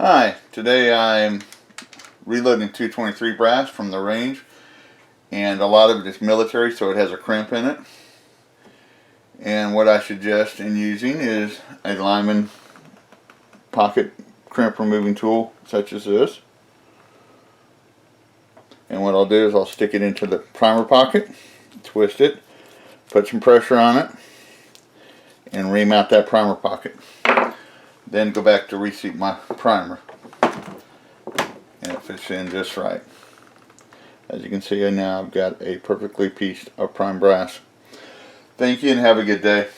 Hi, today I'm reloading 223 brass from the range, and a lot of it is military, so it has a crimp in it. And what I suggest in using is a Lyman Pocket crimp removing tool such as this. And what I'll do is I'll stick it into the primer pocket, twist it, put some pressure on it, and remount that primer pocket. Then go back to reseat my primer. And it fits in just right. As you can see now, I've got a perfectly pieced of prime brass. Thank you and have a good day.